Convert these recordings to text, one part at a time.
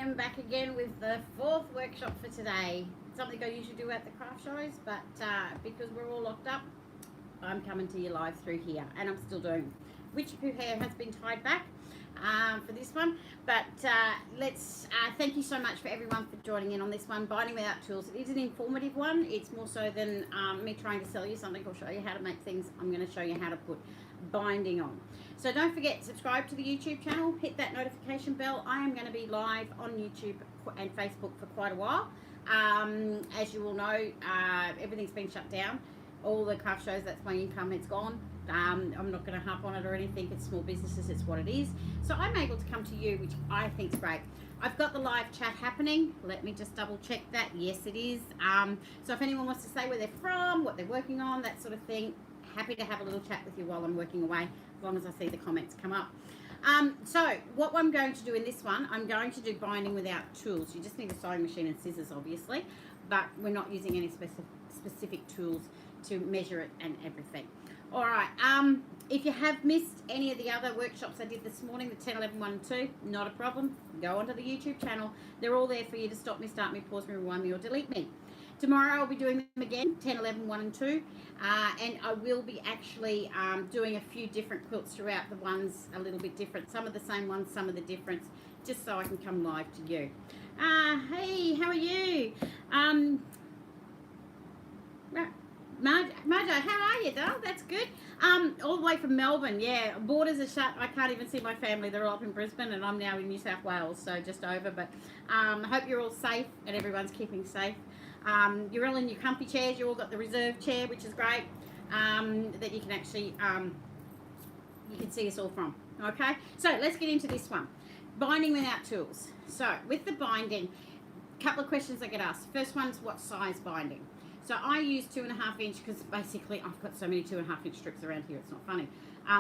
am back again with the fourth workshop for today. Something I usually do at the craft shows, but because we're all locked up, I'm coming to you live through here, and I'm still doing. Witchy Poo hair has been tied back for this one, but let's thank you so much for everyone for joining in on this one. Binding without tools. It is an informative one. It's more so than me trying to sell you something or show you how to make things. I'm going to show you how to put binding on. So don't forget, subscribe to the YouTube channel, hit that notification bell. I am going to be live on YouTube and Facebook for quite a while. As you all know, everything's been shut down. All the craft shows, that's my income, it's gone. I'm not going to harp on it or anything. It's small businesses, it's what it is. So I'm able to come to you, which I think is great. I've got the live chat happening. Let me just double check that. Yes, it is. So if anyone wants to say where they're from, what they're working on, that sort of thing, happy to have a little chat with you while I'm working away, as long as I see the comments come up. So what I'm going to do in this one, I'm going to do binding without tools. You just need a sewing machine and scissors, obviously, but we're not using any specific tools to measure it and everything. All right, if you have missed any of the other workshops I did this morning, the 10, 11, 1 and 2, not a problem. Go onto the YouTube channel. They're all there for you to stop me, start me, pause me, rewind me, or delete me. Tomorrow I'll be doing them again, 10, 11, 1 and 2, and I will be actually doing a few different quilts throughout, the ones a little bit different. Some of the same ones, some of the difference, just so I can come live to you. Hey, how are you? Marjo, how are you, doll? That's good. All the way from Melbourne, yeah. Borders are shut. I can't even see my family. They're all up in Brisbane, and I'm now in New South Wales, so just over. But I hope you're all safe and everyone's keeping safe. You're all in your comfy chairs. You all got the reserve chair, which is great, that you can actually, you can see us all from. Okay, so let's get into this one. Binding without tools. So with the binding, a couple of questions I get asked. First one's what size binding? So I use 2.5 inch because basically I've got so many 2.5 inch strips around here, it's not funny.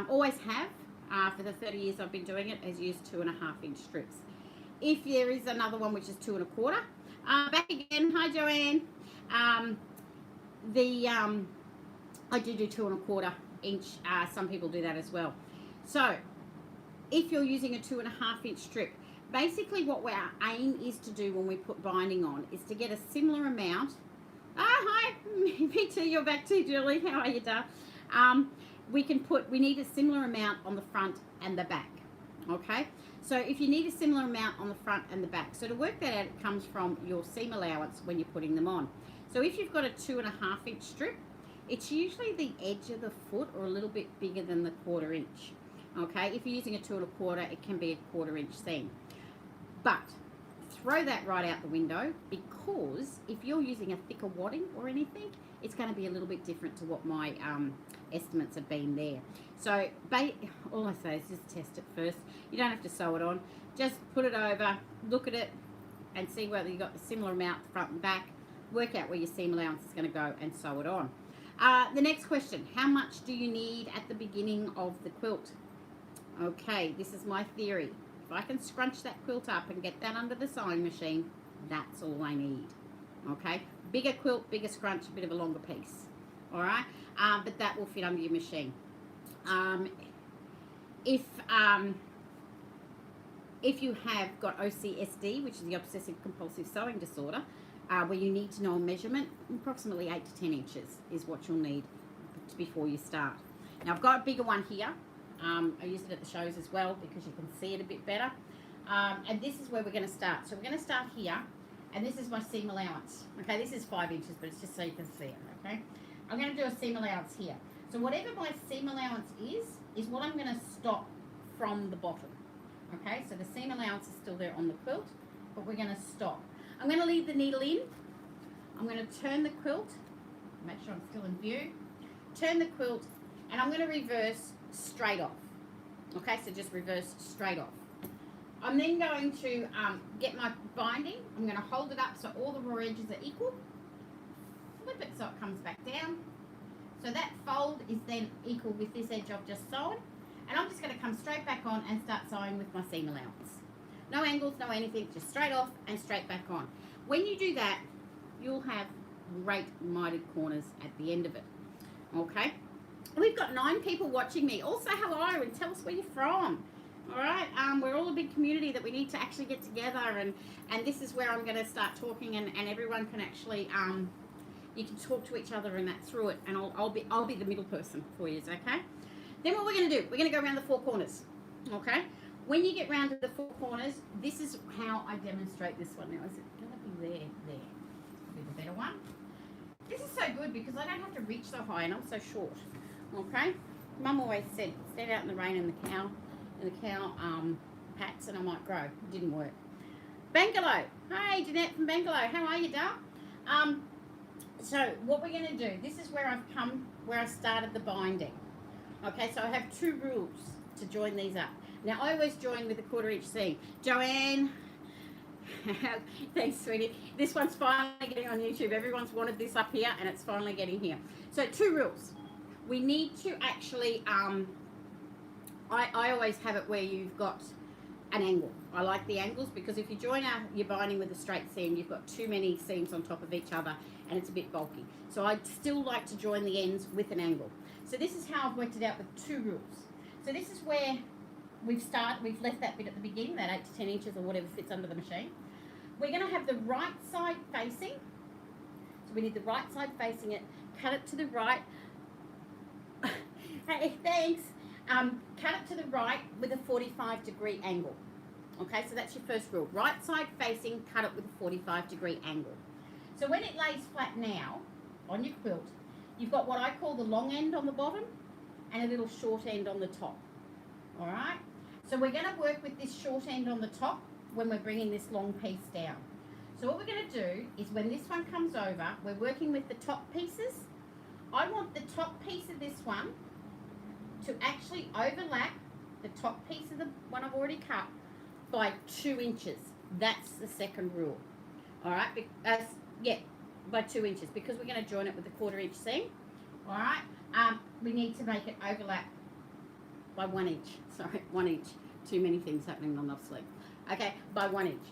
Always have, for the 30 years I've been doing it, has used 2.5 inch strips. If there is another one which is 2.25, back again, hi Joanne. I do 2.25 inch, some people do that as well. So if you're using a 2.5 inch strip, basically what our aim is to do when we put binding on is to get a similar amount. Hi, me too, you're back too, Julie. How are you, Dad? We need a similar amount on the front and the back, okay? So if you need a similar amount on the front and the back, so to work that out, it comes from your seam allowance when you're putting them on. So if you've got a 2.5 inch strip, it's usually the edge of the foot or a little bit bigger than the 1/4 inch, okay? If you're using a 2.25, it can be a 1/4 inch seam. But throw that right out the window, because if you're using a thicker wadding or anything, it's going to be a little bit different to what my estimates have been there. So all I say is just test it first. You don't have to sew it on. Just put it over, look at it, and see whether you've got the similar amount front and back. Work out where your seam allowance is going to go and sew it on. The next question, how much do you need at the beginning of the quilt? Okay, this is my theory. If I can scrunch that quilt up and get that under the sewing machine, that's all I need. Okay, bigger quilt, bigger scrunch, a bit of a longer piece. All right, but that will fit under your machine. If you have got OCSD, which is the obsessive compulsive sewing disorder, where you need to know a measurement, approximately 8 to 10 inches is what you'll need before you start. Now I've got a bigger one here. I use it at the shows as well because you can see it a bit better. And this is where we're going to start. So we're going to start here, and this is my seam allowance. Okay, this is 5 inches, but it's just so you can see it, okay? I'm going to do a seam allowance here. So whatever my seam allowance is what I'm going to stop from the bottom. Okay, so the seam allowance is still there on the quilt, but we're going to stop. I'm going to leave the needle in. I'm going to turn the quilt, make sure I'm still in view, turn the quilt, and I'm going to reverse straight off. Okay, so just reverse straight off. I'm then going to get my binding. I'm going to hold it up so all the raw edges are equal. Flip it so it comes back down. So that fold is then equal with this edge I've just sewn. And I'm just going to come straight back on and start sewing with my seam allowance. No angles, no anything, just straight off and straight back on. When you do that, you'll have great mitered corners at the end of it. Okay? We've got 9 people watching me. Also, hello, and tell us where you're from. All right, we're all a big community that we need to actually get together, and this is where I'm going to start talking, and everyone can actually you can talk to each other and that through it, and I'll be the middle person for you, okay? Then what we're going to do, we're going to go around the four corners, okay? When you get round to the four corners, this is how I demonstrate this one. Now, is it going to be there? Probably the better one. This is so good because I don't have to reach so high and I'm so short, okay? Mum always said, stand out in the rain and the cow pats and I might grow. It didn't work. Bangalore. Hey, Jeanette from Bangalore. How are you, Dal? So what we're going to do, this is where I started the binding. Okay, so I have two rules to join these up. Now, I always join with a 1/4 inch seam. Joanne, thanks, sweetie. This one's finally getting on YouTube. Everyone's wanted this up here, and it's finally getting here. So, two rules. We need to actually, I always have it where you've got an angle. I like the angles because if you join your binding with a straight seam, you've got too many seams on top of each other, and it's a bit bulky. So, I still like to join the ends with an angle. So, this is how I've worked it out with two rules. So, this is where we've left that bit at the beginning, that 8 to 10 inches or whatever fits under the machine. We're going to have the right side facing. So we need the right side facing it. Cut it to the right. Hey, thanks. Cut it to the right with a 45-degree angle. Okay, so that's your first rule. Right side facing, cut it with a 45-degree angle. So when it lays flat now on your quilt, you've got what I call the long end on the bottom and a little short end on the top. All right, so we're going to work with this short end on the top when we're bringing this long piece down. So what we're going to do is when this one comes over, we're working with the top pieces. I want the top piece of this one to actually overlap the top piece of the one I've already cut by 2 inches. That's the second rule. All right, by 2 inches because we're going to join it with a 1/4 inch seam. All right, we need to make it overlap by 1 inch. Sorry, 1 inch. Too many things happening on the sleep. Okay, by 1 inch.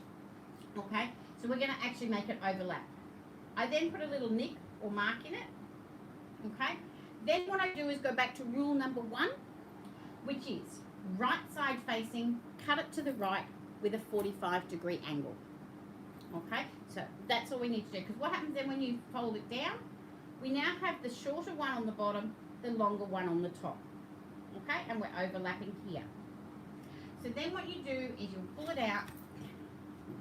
Okay, so we're going to actually make it overlap. I then put a little nick or mark in it. Okay, then what I do is go back to rule number 1, which is right side facing, cut it to the right with a 45-degree angle. Okay, so that's all we need to do because what happens then when you fold it down, we now have the shorter one on the bottom, the longer one on the top. Okay, and we're overlapping here. So then what you do is you'll pull it out.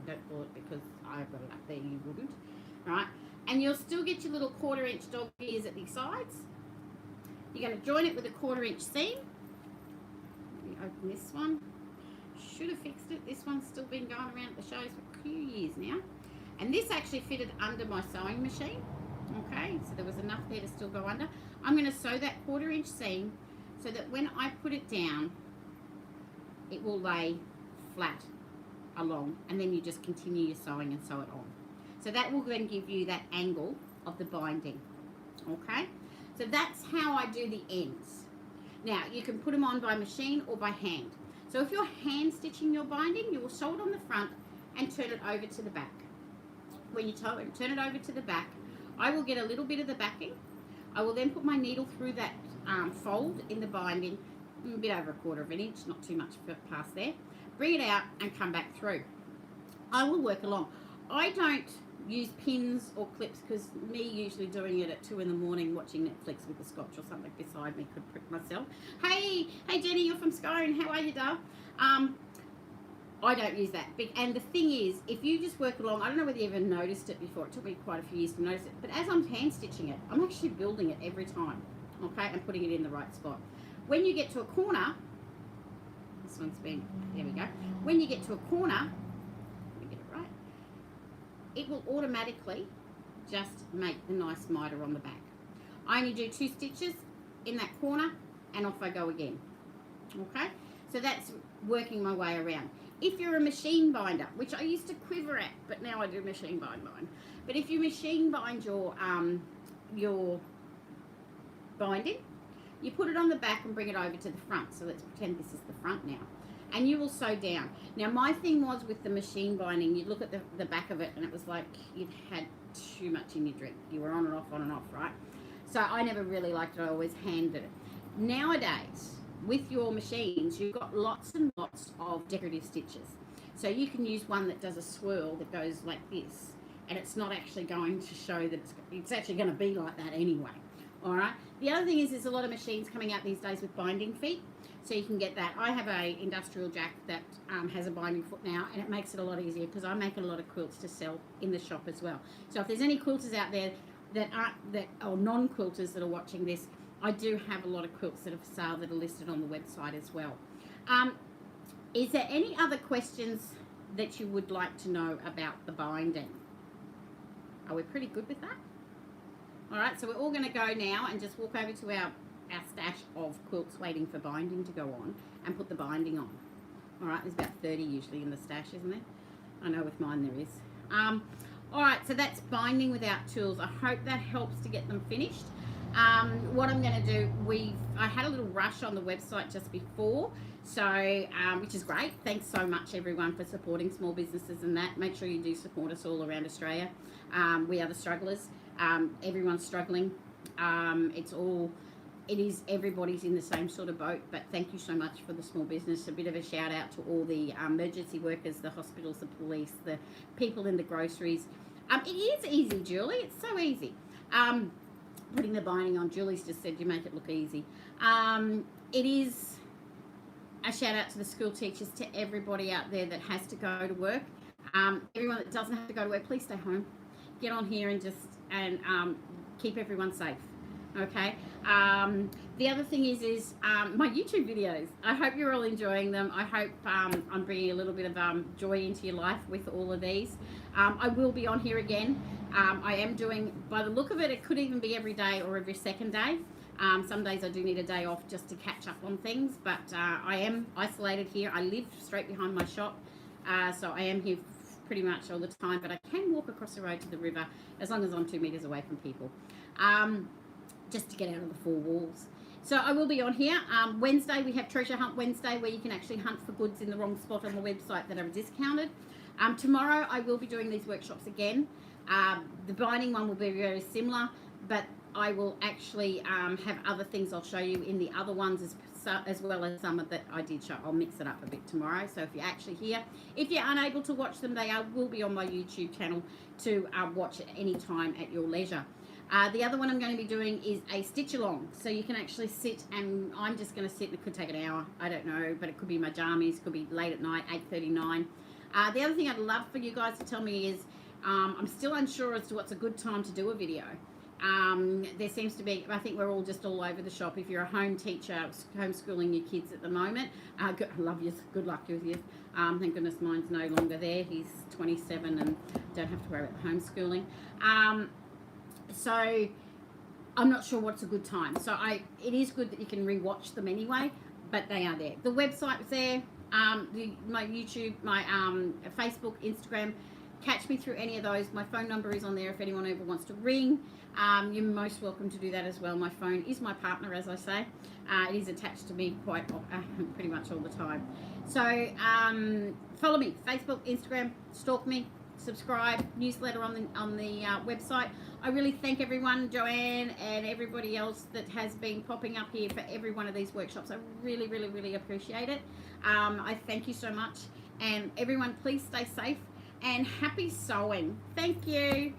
Don't pull it because I've got it up there, you wouldn't. Right, and you'll still get your little 1/4 inch dog ears at the sides. You're going to join it with a 1/4 inch seam. Let me open this one. Should have fixed it. This one's still been going around at the shows for a few years now. And this actually fitted under my sewing machine. Okay, so there was enough there to still go under. I'm going to sew that 1/4 inch seam so that when I put it down, it will lay flat along, and then you just continue your sewing and sew it on. So that will then give you that angle of the binding. Okay, so that's how I do the ends. Now you can put them on by machine or by hand. So if you're hand stitching your binding, you will sew it on the front and turn it over to the back. When you turn it over to the back, I will get a little bit of the backing. I will then put my needle through that fold in the binding, a bit over 1/4 inch, not too much past there. Bring it out and come back through. I will work along. I don't use pins or clips because me usually doing it at 2 in the morning watching Netflix with the scotch or something beside me could prick myself. Hey Jenny, you're from Scone. How are you, Dale? I don't use that. And the thing is, if you just work along, I don't know whether you ever noticed it before. It took me quite a few years to notice it. But as I'm hand stitching it, I'm actually building it every time. Okay, and putting it in the right spot. When you get to a corner, this one's been, there we go. When you get to a corner, let me get it right, it will automatically just make the nice miter on the back. I only do 2 stitches in that corner and off I go again. Okay, so that's working my way around. If you're a machine binder, which I used to quiver at, but now I do machine bind mine. But if you machine bind your binding, you put it on the back and bring it over to the front. So let's pretend this is the front now. And you will sew down. Now my thing was with the machine binding, you look at the back of it and it was like you'd had too much in your drink. You were on and off, right? So I never really liked it. I always handed it. Nowadays, with your machines, you've got lots and lots of decorative stitches. So you can use one that does a swirl that goes like this, and it's not actually going to show that it's actually going to be like that anyway. All right. The other thing is there's a lot of machines coming out these days with binding feet, so you can get that. I have a industrial jack that has a binding foot now, and it makes it a lot easier because I make a lot of quilts to sell in the shop as well. So if there's any quilters out there that are non-quilters that are watching this, I do have a lot of quilts that are for sale that are listed on the website as well. Is there any other questions that you would like to know about the binding? Are we pretty good with that? All right, so we're all going to go now and just walk over to our stash of quilts waiting for binding to go on and put the binding on. All right, there's about 30 usually in the stash, isn't there? I know with mine there is. All right, so that's binding without tools. I hope that helps to get them finished. What I'm going to do, I had a little rush on the website just before, so which is great. Thanks so much everyone for supporting small businesses and that. Make sure you do support us all around Australia. We are the strugglers. Everyone's struggling. Everybody's in the same sort of boat, but thank you so much for the small business. A bit of a shout out to all the emergency workers, the hospitals, the police, the people in the groceries. It is easy, Julie. It's so easy. Putting the binding on. Julie's just said you make it look easy. It is a shout out to the school teachers, to everybody out there that has to go to work. Everyone that doesn't have to go to work, please stay home. Get on here and keep everyone safe. Okay. The other thing is my YouTube videos. I hope you're all enjoying them. I hope I'm bringing a little bit of joy into your life with all of these. I will be on here again. I am doing, by the look of it, it could even be every day or every second day. Some days I do need a day off just to catch up on things, but I am isolated here. I live straight behind my shop, so I am here pretty much all the time, but I can walk across the road to the river as long as I'm 2 meters away from people, just to get out of the 4 walls. So I will be on here. Wednesday we have Treasure Hunt Wednesday, where you can actually hunt for goods in the wrong spot on the website that are discounted. Tomorrow I will be doing these workshops again. The binding one will be very similar, but I will actually have other things I'll show you in the other ones as well as some that I did show. I'll mix it up a bit tomorrow. So if you're actually here, if you're unable to watch them, they will be on my YouTube channel to watch at any time at your leisure. The other one I'm going to be doing is a stitch along. So you can actually sit, and I'm just going to sit. It could take an hour. I don't know, but it could be my jammies. Could be late at night, 8:39. The other thing I'd love for you guys to tell me is I'm still unsure as to what's a good time to do a video. There seems to be, I think we're all just all over the shop. If you're a home teacher, homeschooling your kids at the moment, I love you. Good luck with you. Thank goodness mine's no longer there. He's 27 and don't have to worry about homeschooling. So I'm not sure what's a good time. So it is good that you can rewatch them anyway, but they are there. The website's there. My YouTube, my Facebook, Instagram. Catch me through any of those. My phone number is on there if anyone ever wants to ring. You're most welcome to do that as well. My phone is my partner, as I say. It is attached to me quite pretty much all the time. So follow me, Facebook, Instagram, stalk me, subscribe, newsletter on the website. I really thank everyone, Joanne and everybody else that has been popping up here for every one of these workshops. I really, really, really appreciate it. I thank you so much. And everyone, please stay safe and happy sewing. Thank you.